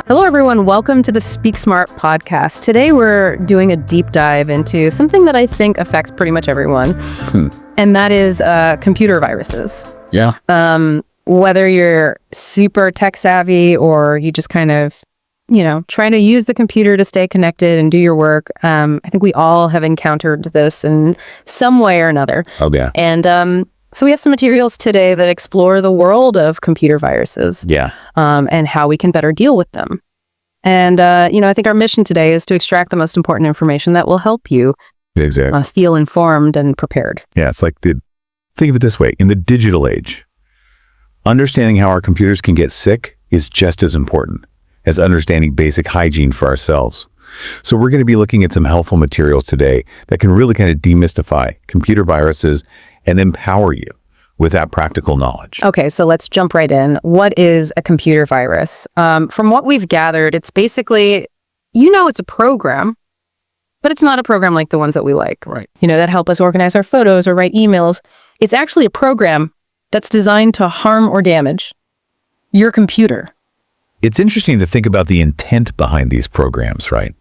Hello, everyone. Welcome to the Speak Smart podcast. Today, we're doing a deep dive into something that I think affects pretty much everyone, and that is computer viruses. Yeah. Whether you're super tech savvy or you just kind of, trying to use the computer to stay connected and do your work. I think we all have encountered this in some way or another. Oh, yeah. And so we have some materials today that explore the world of computer viruses. Yeah. And how we can better deal with them. And, I think our mission today is to extract the most important information that will help you Exactly. feel informed and prepared. Yeah, it's like think of it this way. In the digital age, understanding how our computers can get sick is just as important as understanding basic hygiene for ourselves. So we're going to be looking at some helpful materials today that can really kind of demystify computer viruses and empower you with that practical knowledge. Okay, so let's jump right in. What is a computer virus? From what we've gathered, it's basically, it's a program, but it's not a program like the ones that we like. Right. That help us organize our photos or write emails. It's actually a program that's designed to harm or damage your computer. It's interesting to think about the intent behind these programs, right?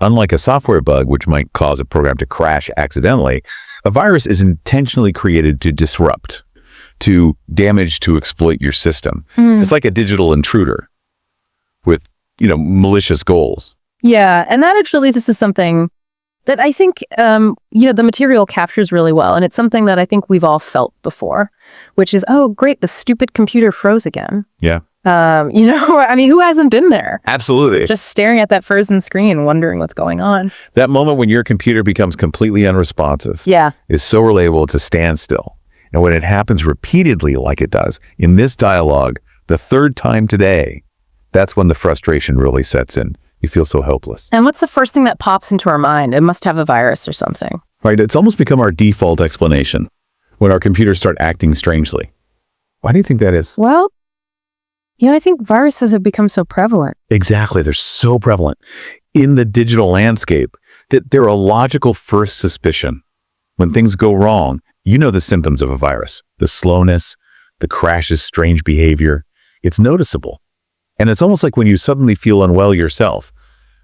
Unlike a software bug, which might cause a program to crash accidentally, a virus is intentionally created to disrupt, to damage, to exploit your system. It's like a digital intruder with, malicious goals. Yeah, and that actually leads us to something that I think, the material captures really well. And it's something that I think we've all felt before, which is, oh, great, the stupid computer froze again. Yeah. Who hasn't been there? Absolutely. Just staring at that frozen screen, wondering what's going on. That moment when your computer becomes completely unresponsive is so relatable, it's a standstill. And when it happens repeatedly like it does in this dialogue, the third time today, that's when the frustration really sets in. You feel so helpless. And what's the first thing that pops into our mind? It must have a virus or something. Right. It's almost become our default explanation when our computers start acting strangely. Why do you think that is? Well, I think viruses have become so prevalent. Exactly. They're so prevalent in the digital landscape that they're a logical first suspicion. When things go wrong, the symptoms of a virus, the slowness, the crashes, strange behavior. It's noticeable. And it's almost like when you suddenly feel unwell yourself,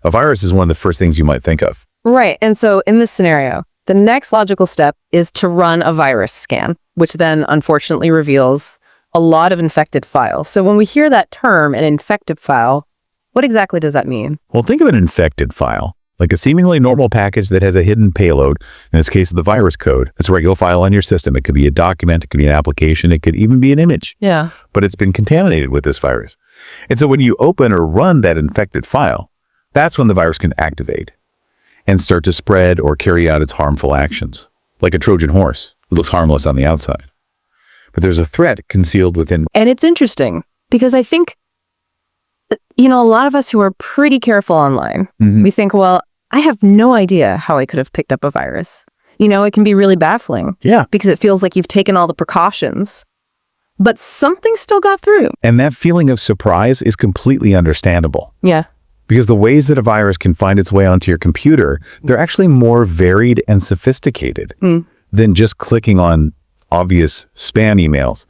a virus is one of the first things you might think of. Right. And so in this scenario, the next logical step is to run a virus scan, which then unfortunately reveals a lot of infected files. So when we hear that term, an infected file, what exactly does that mean? Well, think of an infected file, like a seemingly normal package that has a hidden payload, in this case, the virus code. It's a regular file on your system. It could be a document, it could be an application, it could even be an image. Yeah. But it's been contaminated with this virus. And so when you open or run that infected file, that's when the virus can activate and start to spread or carry out its harmful actions. Like a Trojan horse. It looks harmless on the outside, but there's a threat concealed within. And it's interesting because I think, a lot of us who are pretty careful online, we think, well, I have no idea how I could have picked up a virus. It can be really baffling. Yeah. Because it feels like you've taken all the precautions, but something still got through. And that feeling of surprise is completely understandable. Yeah. Because the ways that a virus can find its way onto your computer, they're actually more varied and sophisticated than just clicking on obvious spam emails.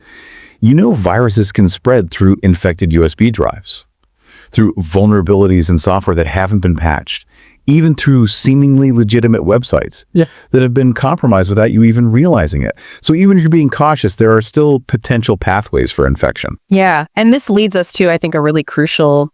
Viruses can spread through infected USB drives, through vulnerabilities in software that haven't been patched, even through seemingly legitimate websites that have been compromised without you even realizing it. So even if you're being cautious, there are still potential pathways for infection. Yeah. And this leads us to, I think, a really crucial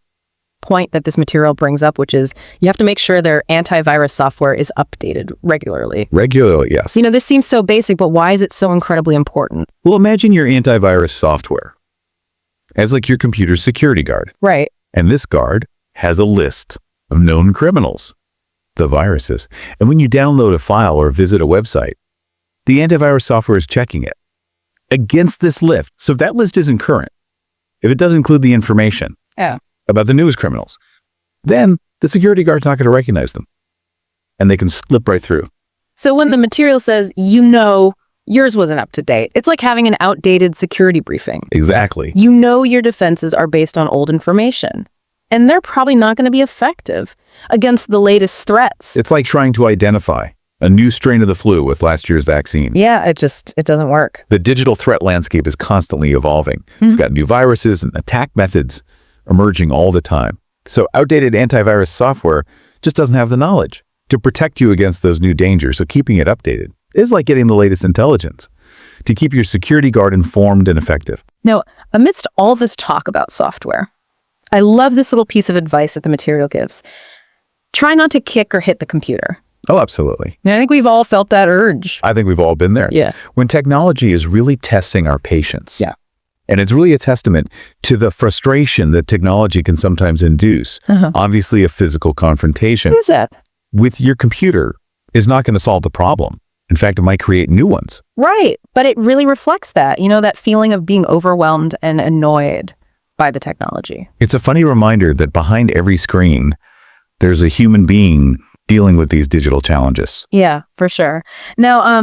point that this material brings up, which is you have to make sure their antivirus software is updated regularly. Regularly, yes. This seems so basic, but why is it so incredibly important? Well, imagine your antivirus software as like your computer's security guard. Right. And this guard has a list of known criminals, the viruses. And when you download a file or visit a website, the antivirus software is checking it against this list. So if that list isn't current, if it does include the information about the newest criminals, then the security guard's not going to recognize them. And they can slip right through. So when the material says, yours wasn't up to date, it's like having an outdated security briefing. Exactly. Your defenses are based on old information. And they're probably not going to be effective against the latest threats. It's like trying to identify a new strain of the flu with last year's vaccine. Yeah, it doesn't work. The digital threat landscape is constantly evolving. We've got new viruses and attack methods emerging all the time. So outdated antivirus software just doesn't have the knowledge to protect you against those new dangers. So keeping it updated is like getting the latest intelligence to keep your security guard informed and effective. Now, amidst all this talk about software, I love this little piece of advice that the material gives. Try not to kick or hit the computer. Oh, absolutely. And I think we've all felt that urge. I think we've all been there. Yeah. When technology is really testing our patience. Yeah. And it's really a testament to the frustration that technology can sometimes induce. Obviously, a physical confrontation What is that? with your computer is not going to solve the problem. In fact, it might create new ones. Right. But it really reflects that, that feeling of being overwhelmed and annoyed by the technology. It's a funny reminder that behind every screen, there's a human being dealing with these digital challenges. Yeah, for sure. Now,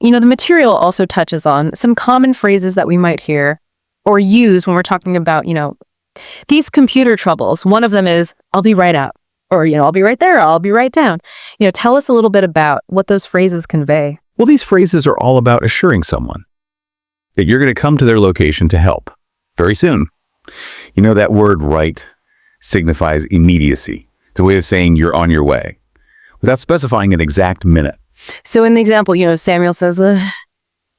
the material also touches on some common phrases that we might hear or use when we're talking about, these computer troubles. One of them is, I'll be right up, or, I'll be right there, I'll be right down. Tell us a little bit about what those phrases convey. Well, these phrases are all about assuring someone that you're going to come to their location to help very soon. That word right signifies immediacy. It's a way of saying you're on your way without specifying an exact minute. So in the example, Samuel says,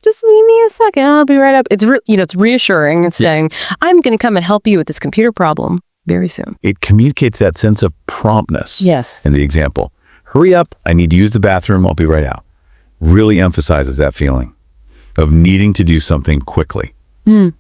just give me a second, I'll be right up. It's it's reassuring. It's saying, I'm going to come and help you with this computer problem very soon. It communicates that sense of promptness. Yes. In the example, hurry up, I need to use the bathroom, I'll be right out. Really emphasizes that feeling of needing to do something quickly and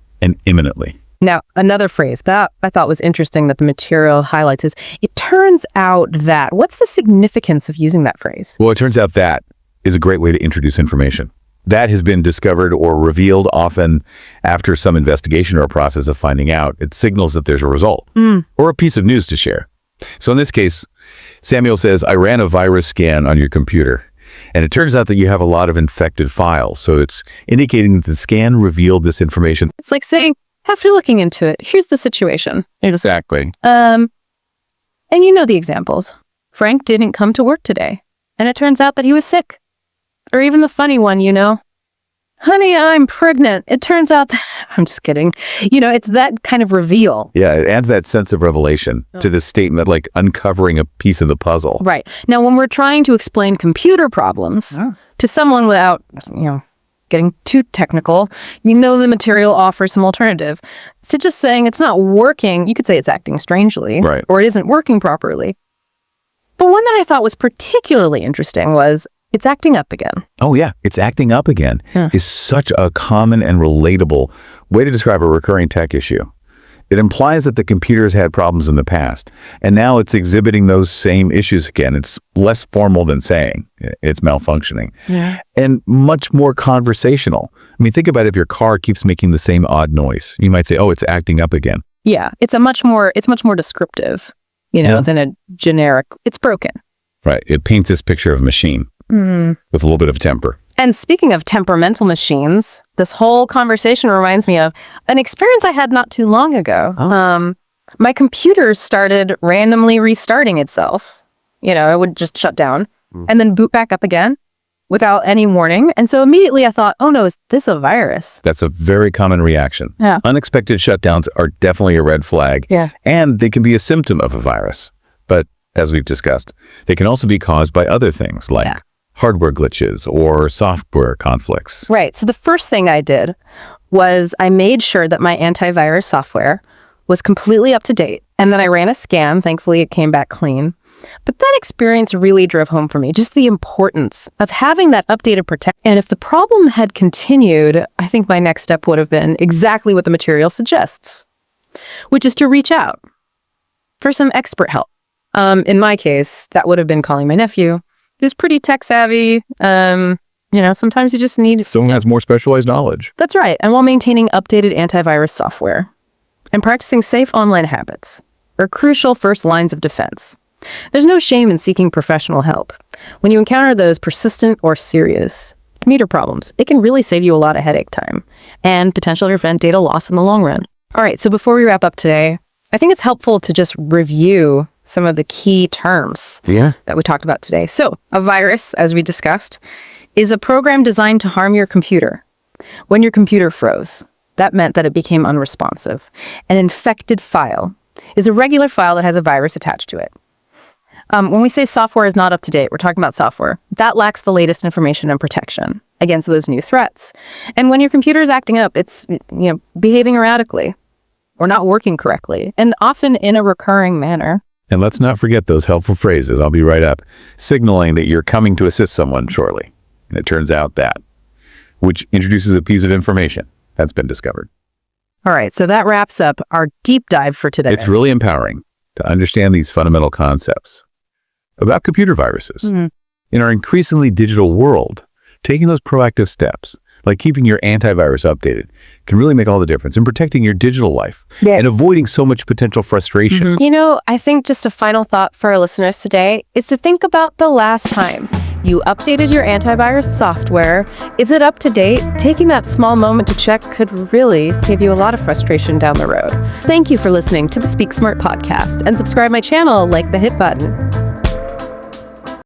imminently. Now, another phrase that I thought was interesting that the material highlights is, it turns out that. What's the significance of using that phrase? Well, it turns out that is a great way to introduce information. That has been discovered or revealed often after some investigation or a process of finding out. It signals that there's a result or a piece of news to share. So in this case, Samuel says, I ran a virus scan on your computer, and it turns out that you have a lot of infected files. So it's indicating that the scan revealed this information. It's like saying, after looking into it, here's the situation. Exactly. And the examples. Frank didn't come to work today, and it turns out that he was sick. Or even the funny one, honey, I'm pregnant. It turns out that, I'm just kidding. It's that kind of reveal. Yeah, it adds that sense of revelation to this statement, like uncovering a piece of the puzzle. Right. Now, when we're trying to explain computer problems to someone without, getting too technical, the material offers some alternative. So just saying it's not working, you could say it's acting strangely, right, or it isn't working properly. But one that I thought was particularly interesting was, it's acting up again. Oh, yeah. It's acting up again is such a common and relatable way to describe a recurring tech issue. It implies that the computer has had problems in the past, and now it's exhibiting those same issues again. It's less formal than saying it's malfunctioning, and much more conversational. I mean, think about if your car keeps making the same odd noise. You might say, oh, it's acting up again. Yeah, it's much more descriptive, than a generic, it's broken. Right. It paints this picture of a machine with a little bit of temper. And speaking of temperamental machines, this whole conversation reminds me of an experience I had not too long ago. My computer started randomly restarting itself. It would just shut down and then boot back up again without any warning. And so immediately I thought, oh no, is this a virus? That's a very common reaction. Yeah. Unexpected shutdowns are definitely a red flag. Yeah. And they can be a symptom of a virus. But as we've discussed, they can also be caused by other things like hardware glitches or software conflicts. Right. So the first thing I did was I made sure that my antivirus software was completely up to date. And then I ran a scan. Thankfully, it came back clean. But that experience really drove home for me just the importance of having that updated protection. And if the problem had continued, I think my next step would have been exactly what the material suggests, which is to reach out for some expert help. In my case, that would have been calling my nephew, who's pretty tech savvy. Sometimes you just need someone has more specialized knowledge. That's right. And while maintaining updated antivirus software and practicing safe online habits are crucial first lines of defense. There's no shame in seeking professional help. When you encounter those persistent or serious computer problems, it can really save you a lot of headache time and potentially prevent data loss in the long run. All right, so before we wrap up today, I think it's helpful to just review some of the key terms that we talked about today. So, a virus, as we discussed, is a program designed to harm your computer. When your computer froze, that meant that it became unresponsive. An infected file is a regular file that has a virus attached to it. When we say software is not up to date, we're talking about software that lacks the latest information and protection against those new threats. And when your computer is acting up, it's behaving erratically or not working correctly, and often in a recurring manner. And let's not forget those helpful phrases. I'll be right up, signaling that you're coming to assist someone shortly. And it turns out that, which introduces a piece of information that's been discovered. All right, so that wraps up our deep dive for today. It's really empowering to understand these fundamental concepts about computer viruses. In our increasingly digital world, taking those proactive steps, like keeping your antivirus updated, can really make all the difference in protecting your digital life and avoiding so much potential frustration. I think just a final thought for our listeners today is to think about the last time you updated your antivirus software. Is it up to date? Taking that small moment to check could really save you a lot of frustration down the road. Thank you for listening to the Speak Smart podcast, and subscribe my channel, like the hit button.